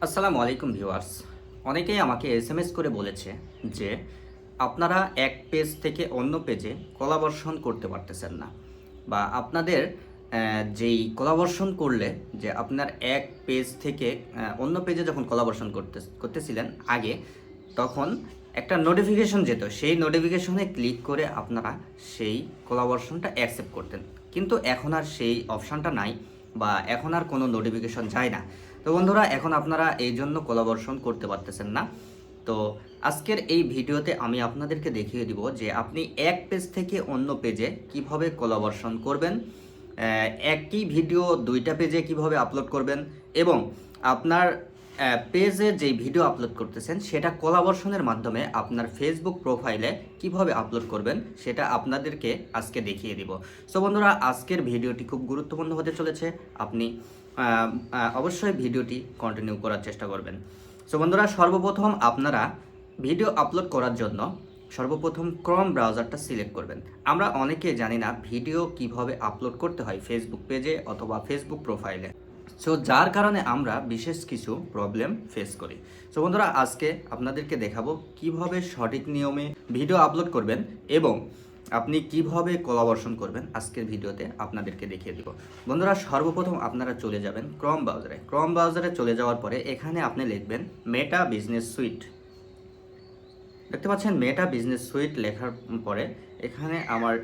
আসসালামু আলাইকুম ভিউয়ার্স। অনেকেই আমাকে এসএমএস করে বলেছে যে আপনারা এক পেজ থেকে অন্য পেজে কোলাবরেশন করতে পারতেছেন না, বা আপনাদের যেই কোলাবরেশন করলে যে আপনার এক পেজ থেকে অন্য পেজে যখন কোলাবরেশন করতেছিলেন আগে, তখন একটা নোটিফিকেশন যেত, সেই নোটিফিকেশনে ক্লিক করে আপনারা সেই কোলাবরেশনটা অ্যাকসেপ্ট করতেন। কিন্তু এখন আর সেই অপশানটা নাই, বা এখন আর কোনো নোটিফিকেশন যায় না। তো বন্ধুরা, এখন আপনারা এই জন্য কোলাবরেশন করতে পারতেছেন না। তো আজকের এই ভিডিওতে আমি আপনাদেরকে দেখিয়ে দিব যে আপনি এক পেজ থেকে অন্য পেজে কিভাবে কোলাবরেশন করবেন, একই ভিডিও দুইটা পেজে কিভাবে আপলোড করবেন, এবং আপনার পেজে যেই ভিডিও আপলোড করতেছেন সেটা কোলাবরেশনের মাধ্যমে আপনার ফেসবুক প্রোফাইলে কিভাবে আপলোড করবেন সেটা আপনাদেরকে আজকে দেখিয়ে দিব। সো বন্ধুরা, আজকের ভিডিওটি খুব গুরুত্বপূর্ণ হতে চলেছে। আপনি অবশ্যই ভিডিওটি কন্টিনিউ করার চেষ্টা করবেন। সো বন্ধুরা, সর্বপ্রথম আপনারা ভিডিও আপলোড করার জন্য সর্বপ্রথম ক্রোম ব্রাউজারটা সিলেক্ট করবেন। আমরা অনেকে জানি না ভিডিও কিভাবে আপলোড করতে হয় ফেসবুক পেজে অথবা ফেসবুক প্রোফাইলে। সো যার কারণে আমরা বিশেষ কিছু প্রবলেম ফেস করি। সো বন্ধুরা, আজকে আপনাদেরকে দেখাবো কিভাবে সঠিক নিয়মে ভিডিও আপলোড করবেন এবং আপনি কিভাবে কোলাবরেশন করবেন। আজকের ভিডিওতে আপনাদেরকে দেখিয়ে দিব। বন্ধুরা, সর্বপ্রথম আপনারা চলে যাবেন ক্রোম ব্রাউজারে চলে যাওয়ার পরে এখানে আপনি লিখবেন মেটা বিজনেস সুইট। দেখতে পাচ্ছেন মেটা বিজনেস সুইট লেখার পরে এখানে আমার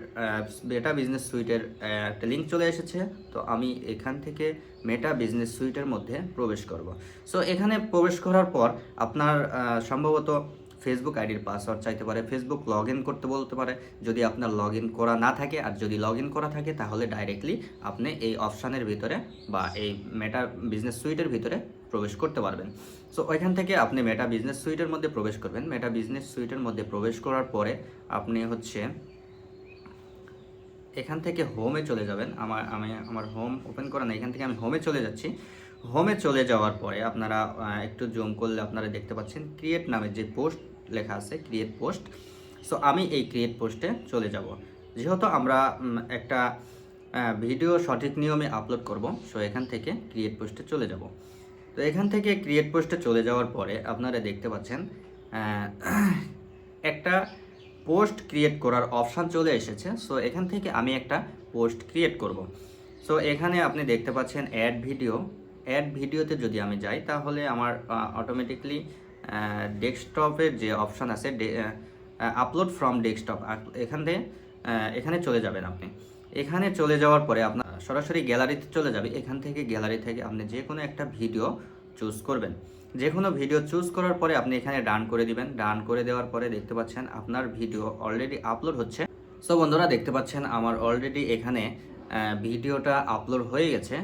মেটা বিজনেস সুইটের একটা লিঙ্ক চলে এসেছে। তো আমি এখান থেকে মেটা বিজনেস সুইটের মধ্যে প্রবেশ করব। সো এখানে প্রবেশ করার পর আপনার সম্ভবত ফেসবুক আইডির পাসওয়ার্ড চাইতে পারে, ফেসবুক লগ ইন করতে বলতে পারে। যদি আপনার লগ ইন করা না থাকে, আর যদি লগ ইন করা থাকে তাহলে ডাইরেক্টলি আপনি এই অপশানের ভিতরে বা এই মেটা বিজনেস সুইটের ভিতরে প্রবেশ করতে পারবেন। সো ওইখান থেকে আপনি মেটা বিজনেস সুইটের মধ্যে প্রবেশ করবেন। মেটা বিজনেস সুইটের মধ্যে প্রবেশ করার পরে আপনি এখান থেকে হোমে চলে যাবেন। আমার হোম ওপেন করা না, এখান থেকে আমি হোমে চলে যাচ্ছি। হোমে চলে যাওয়ার পরে আপনারা একটু জুম করলে আপনারা দেখতে পাচ্ছেন ক্রিয়েট নামে যে পোস্ট লেখা আছে, ক্রিয়েট পোস্ট। সো আমি এই ক্রিয়েট পোস্টে চলে যাব। যেহেতু আমরা একটা ভিডিও সঠিক নিয়মে আপলোড করব, সো এখান থেকে ক্রিয়েট পোস্টে চলে যাব। তো এখান থেকে ক্রিয়েট পোস্টে চলে যাওয়ার পরে আপনারা দেখতে পাচ্ছেন একটা পোস্ট ক্রিয়েট করার অপশান চলে এসেছে। সো এখান থেকে আমি একটা পোস্ট ক্রিয়েট করব। সো এখানে আপনি দেখতে পাচ্ছেন অ্যাড ভিডিওতে যদি আমি যাই তাহলে আমার অটোমেটিকলি ডেস্কটপের যে অপশান আছে আপলোড ফ্রম ডেস্কটপ, এখানে চলে যাবেন আপনি। এখানে চলে যাওয়ার পরে আপনার সরাসরি গ্যালারিতে চলে যাবে। এখান থেকে গ্যালারি থেকে আপনি যে কোনো একটা ভিডিও চুজ করবেন। যে কোনো ভিডিও চুজ করার পরে আপনি এখানে ডান করে দিবেন। ডান করে দেওয়ার পরে দেখতে পাচ্ছেন আপনার ভিডিও অলরেডি আপলোড হচ্ছে। সো বন্ধুরা, দেখতে পাচ্ছেন আমার অলরেডি এখানে ভিডিওটা আপলোড হয়ে গেছে।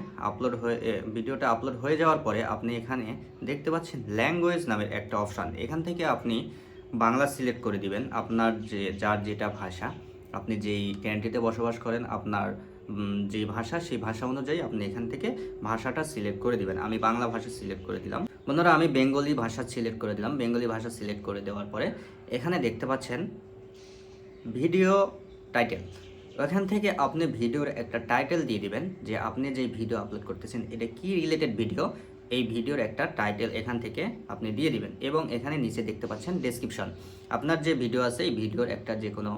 ভিডিওটা আপলোড হয়ে যাওয়ার পরে আপনি এখানে দেখতে পাচ্ছেন ল্যাঙ্গুয়েজ নামের একটা অপশান। এখান থেকে আপনি বাংলা সিলেক্ট করে দিবেন। আপনার যার যেটা ভাষা, আপনি যেই কান্ট্রিতে বসবাস করেন, আপনার যে ভাষা, সেই ভাষা অনুযায়ী আপনি এখান থেকে ভাষাটা সিলেক্ট করে দিবেন। আমি বাংলা ভাষা সিলেক্ট করে দিলাম। বন্ধুরা, আমি বেঙ্গলি ভাষা সিলেক্ট করে দিলাম। বেঙ্গলি ভাষা সিলেক্ট করে দেওয়ার পরে এখানে দেখতে পাচ্ছেন ভিডিও টাইটেল। এখান থেকে আপনি ভিডিওর একটা টাইটেল দিয়ে দিবেন যে আপনি যে ভিডিও আপলোড করতেছেন এটা কি রিলেটেড ভিডিও, এই ভিডিওর একটা টাইটেল এখান থেকে আপনি দিয়ে দিবেন। এবং এখানে নিচে দেখতে পাচ্ছেন ডেসক্রিপশন। আপনার যে ভিডিও আছে এই ভিডিওর একটা যে কোনো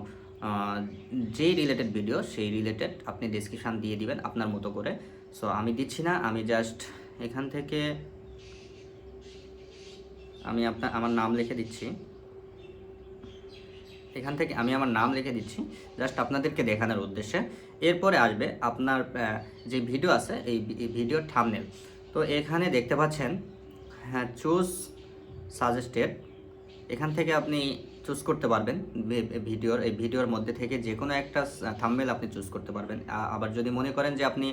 যেই রিলেটেড ভিডিও সেই রিলেটেড আপনি ডেসক্রিপশান দিয়ে দিবেন আপনার মতো করে। সো আমি দিচ্ছি না, আমি জাস্ট এখান থেকে আমার নাম লিখে দিচ্ছি। এখান থেকে আমি আমার নাম লিখে দিচ্ছি জাস্ট আপনাদেরকে দেখানোর উদ্দেশ্যে। এরপরে আসবে আপনার যে ভিডিও আছে এই ভিডিওর থাম্বনেল। তো এখানে দেখতে পাচ্ছেন হ্যাঁ, চুজ সাজেস্টেড। এখান থেকে আপনি চুজ করতে পারবেন এই ভিডিওর মধ্যে থেকে যে কোনো একটা থাম্বনেল আপনি চুজ করতে পারবেন। আবার যদি মনে করেন যে আপনি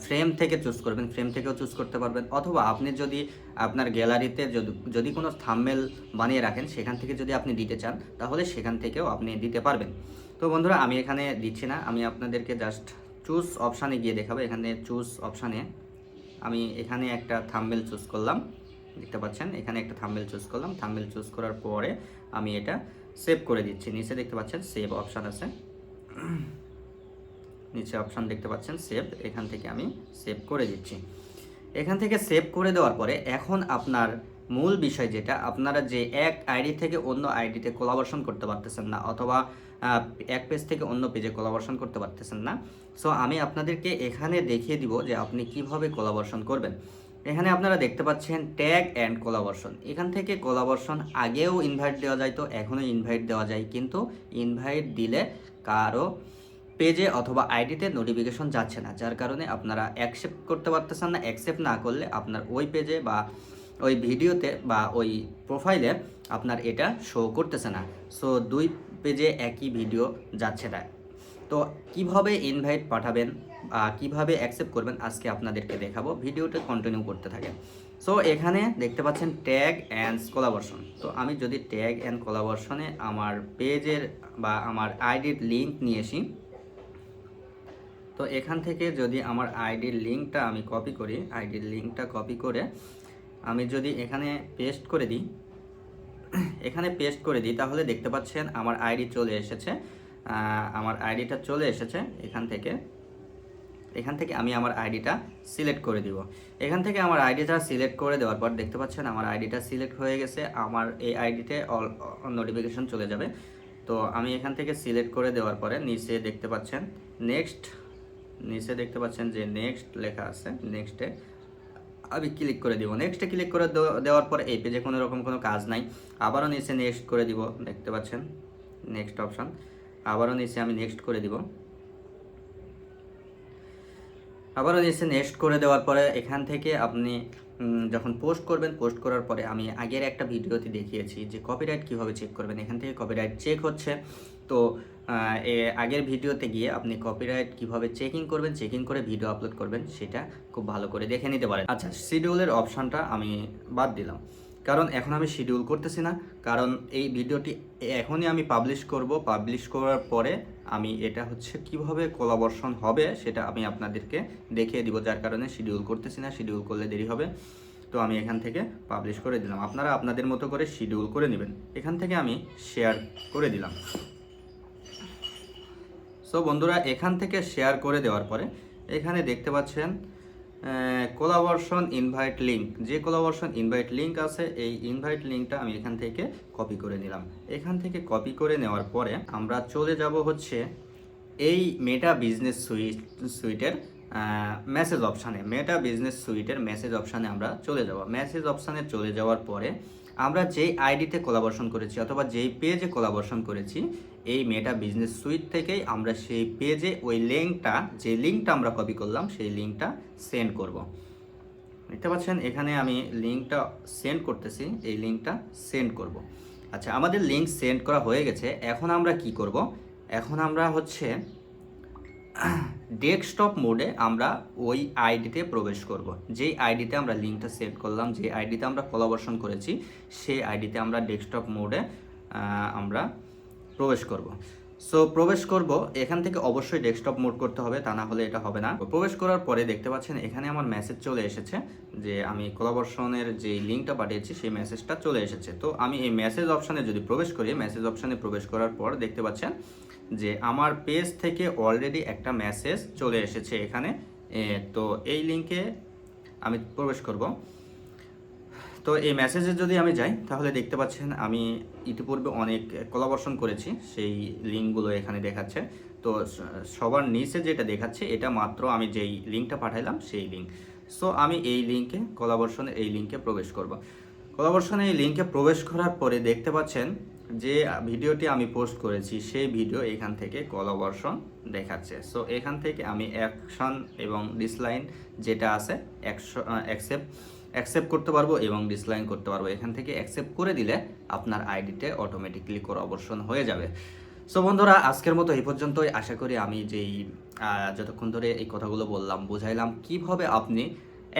ফ্রেম থেকে চুজ করবেন, ফ্রেম থেকেও চুজ করতে পারবেন। অথবা আপনি যদি আপনার গ্যালারিতে যদি কোনো থাম্বনেল বানিয়ে রাখেন সেখান থেকে যদি আপনি দিতে চান তাহলে সেখান থেকেও আপনি দিতে পারবেন। তো বন্ধুরা, আমি এখানে দিচ্ছি না, আমি আপনাদেরকে জাস্ট চুজ অপশানে গিয়ে দেখাবো। এখানে চুজ অপশানে আমি এখানে একটা থাম্বনেল চুজ করলাম। দেখতে পাচ্ছেন এখানে একটা থাম্বনেল চুজ করলাম। থাম্বনেল চুজ করার পরে আমি এটা সেভ করে দিচ্ছি। নিচে দেখতে পাচ্ছেন সেভ অপশান আছে, নিচে অপশান দেখতে পাচ্ছেন সেভ, এখান থেকে আমি সেভ করে দিচ্ছি। এখান থেকে সেভ করে দেওয়ার পরে এখন আপনার মূল বিষয় যেটা, আপনারা যে এক আইডি থেকে অন্য আইডিতে কোলাবরেশন করতে পারতেছেন না, অথবা এক পেজ থেকে অন্য পেজে কোলাবরেশন করতে পারতেছেন না। সো আমি আপনাদেরকে এখানে দেখিয়ে দিব যে আপনি কিভাবে কোলাবরেশন করবেন। এখানে আপনারা দেখতে পাচ্ছেন ট্যাগ অ্যান্ড কোলাবরেশন। এখান থেকে কোলাবরেশন আগেও ইনভাইট দেওয়া যায়, তো এখনও ইনভাইট দেওয়া যায়, কিন্তু ইনভাইট দিলে কারো পেজে অথবা আইডিতে নোটিফিকেশন যাচ্ছে না, যার কারণে আপনারা অ্যাকসেপ্ট করতে পারতেছেন না। অ্যাকসেপ্ট না করলে আপনার ওই পেজে বা ওই ভিডিওতে বা ওই প্রোফাইলে আপনার এটা শো করতেছে না। সো দুই পেজে একই ভিডিও যাচ্ছে না। তো কিভাবে ইনভাইট পাঠাবেন, কিভাবে অ্যাকসেপ্ট করবেন আজকে আপনাদেরকে দেখাবো, ভিডিওটা কন্টিনিউ করতে থাকেন। সো এখানে দেখতে পাচ্ছেন ট্যাগ অ্যান্ড কোলাবরেশন। তো আমি যদি ট্যাগ অ্যান্ড কোলাবরেশনে আমার পেজের বা আমার আইডির লিঙ্ক নিয়ে আসি, তো এখান থেকে যদি আমার আইডির লিঙ্কটা আমি কপি করি, আইডির লিঙ্কটা কপি করে আমি যদি এখানে পেস্ট করে দিই, তাহলে দেখতে পাচ্ছেন আমার আইডি চলে এসেছে। আমার আইডিটা চলে এসেছে। এখান থেকে আমি আমার আইডিটা সিলেক্ট করে দিব। এখান থেকে আমার আইডিটা সিলেক্ট করে দেওয়ার পর দেখতে পাচ্ছেন আমার আইডিটা সিলেক্ট হয়ে গেছে। আমার এই আইডিতে অল নোটিফিকেশন চলে যাবে। তো আমি এখান থেকে সিলেক্ট করে দেওয়ার পরে নিচে দেখতে পাচ্ছেন যে নেক্সট লেখা আছে। নেক্সটে আমি ক্লিক করে দিব। নেক্সটে ক্লিক করে দেওয়ার পর এই পেজে কোনো রকম কোনো কাজ নাই। আবারও নিচে নেক্সট করে দিব, দেখতে পাচ্ছেন নেক্সট অপশান। আবারও নিচে আমি নেক্সট করে দিব। আবারও নিচে নেক্সট করে দেওয়ার পরে এখান থেকে আপনি যখন পোস্ট করবেন, পোস্ট করার পরে আমি আগের একটা ভিডিওতে দেখিয়েছি যে কপিরাইট কীভাবে চেক করবেন। এখান থেকে কপিরাইট চেক হচ্ছে। তো আগের ভিডিওতে গিয়ে আপনি কপিরাইট কিভাবে চেকিং করবেন, চেকিং করে ভিডিও আপলোড করবেন, সেটা খুব ভালো করে দেখে নিতে পারেন। আচ্ছা, শিডিউলের অপশানটা আমি বাদ দিলাম, কারণ এখন আমি শিডিউল করতেছি না। কারণ এই ভিডিওটি এখনই আমি পাবলিশ করব। পাবলিশ করার পরে আমি এটা হচ্ছে কিভাবে কোলাবরেশন হবে সেটা আমি আপনাদেরকে দেখিয়ে দিব, যার কারণে শিডিউল করতেছি না। শিডিউল করলে দেরি হবে। তো আমি এখান থেকে পাবলিশ করে দিলাম। আপনারা আপনাদের মতো করে শিডিউল করে নেবেন। এখান থেকে আমি শেয়ার করে দিলাম। সো বন্ধুরা, এখান থেকে শেয়ার করে দেওয়ার পরে এখানে দেখতে পাচ্ছেন কোলাবরেশন ইনভাইট লিঙ্ক। যে কোলাবরেশন ইনভাইট লিঙ্ক আছে, এই ইনভাইট লিঙ্কটা আমি এখান থেকে কপি করে নিলাম। এখান থেকে কপি করে নেওয়ার পরে আমরা চলে যাব হচ্ছে এই মেটা বিজনেস সুইটের মেসেজ অপশানে। মেটা বিজনেস সুইটের মেসেজ অপশানে আমরা চলে যাব। মেসেজ অপশানে চলে যাওয়ার পরে আমরা যেই আইডিতে কোলাবরেশন করেছি অথবা যেই পেজে কোলাবরেশন করেছি, এই মেটা বিজনেস সুইট থেকেই আমরা সেই পেজে ওই যে লিঙ্কটা আমরা কপি করলাম, সেই লিঙ্কটা সেন্ড করব। দেখতে পাচ্ছেন এখানে আমি লিঙ্কটা সেন্ড করতেছি, এই লিঙ্কটা সেন্ড করব। আচ্ছা, আমাদের লিঙ্ক সেন্ড করা হয়ে গেছে। এখন আমরা কি করব? এখন আমরা হচ্ছে ডেস্কটপ মোডে আমরা ওই আইডিতে প্রবেশ করব। যেই আইডিতে আমরা লিঙ্কটা সেট করলাম, যে আইডিতে আমরা কোলাবরেশন করেছি, সেই আইডিতে আমরা ডেস্কটপ মোডে আমরা প্রবেশ করব। সো প্রবেশ করব, এখান থেকে অবশ্যই ডেস্কটপ মোড করতে হবে, তা না হলে এটা হবে না। প্রবেশ করার পরে দেখতে পাচ্ছেন এখানে আমার মেসেজ চলে এসেছে যে আমি কোলাবরেশনের যে লিঙ্কটা পাঠিয়েছি সেই মেসেজটা চলে এসেছে। তো আমি এই মেসেজ অপশানে যদি প্রবেশ করি, মেসেজ অপশানে প্রবেশ করার পর দেখতে পাচ্ছেন যে আমার পেজ থেকে অলরেডি একটা মেসেজ চলে এসেছে এখানে। তো এই লিঙ্কে আমি প্রবেশ করব। তো এই মেসেজে যদি আমি যাই, তাহলে দেখতে পাচ্ছেন আমি ইতিপূর্বে অনেক কোলাবরেশন করেছি, সেই লিঙ্কগুলো এখানে দেখাচ্ছে। তো সবার নিচে যেটা দেখাচ্ছে এটা মাত্র আমি যেই লিঙ্কটা পাঠাইলাম সেই লিঙ্ক। সো আমি এই লিঙ্কে কোলাবরেশনের এই লিঙ্কে প্রবেশ করব। কোলাবরেশনের এই লিঙ্কে প্রবেশ করার পরে দেখতে পাচ্ছেন যে ভিডিওটি আমি পোস্ট করেছি সেই ভিডিও এখান থেকে কোলাবরেশন দেখাচ্ছে। সো এখান থেকে আমি অ্যাকশন এবং ডিসলাইন যেটা আছে অ্যাকসেপ্ট করতে পারবো এবং ডিসলাইন করতে পারবো। এখান থেকে অ্যাকসেপ্ট করে দিলে আপনার আইডিতে অটোমেটিকলি কোলাবরেশন হয়ে যাবে। সো বন্ধুরা, আজকের মতো এই পর্যন্তই। আশা করি আমি যতক্ষণ ধরে এই কথাগুলো বললাম, বুঝাইলাম কিভাবে আপনি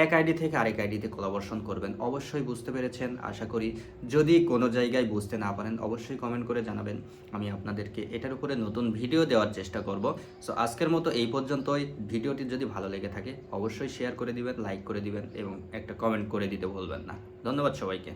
এক আইডি থেকে আরেক আইডিতে কোলাবরেশন করবেন, অবশ্যই বুঝতে পেরেছেন আশা করি। যদি কোনো জায়গায় বুঝতে না পারেন অবশ্যই কমেন্ট করে জানাবেন, আমি আপনাদেরকে এটার উপরে নতুন ভিডিও দেওয়ার চেষ্টা করব। সো আজকের মতো এই পর্যন্তই। ভিডিওটি যদি ভালো লেগে থাকে অবশ্যই শেয়ার করে দিবেন, লাইক করে দিবেন এবং একটা কমেন্ট করে দিতে ভুলবেন না। ধন্যবাদ সবাইকে।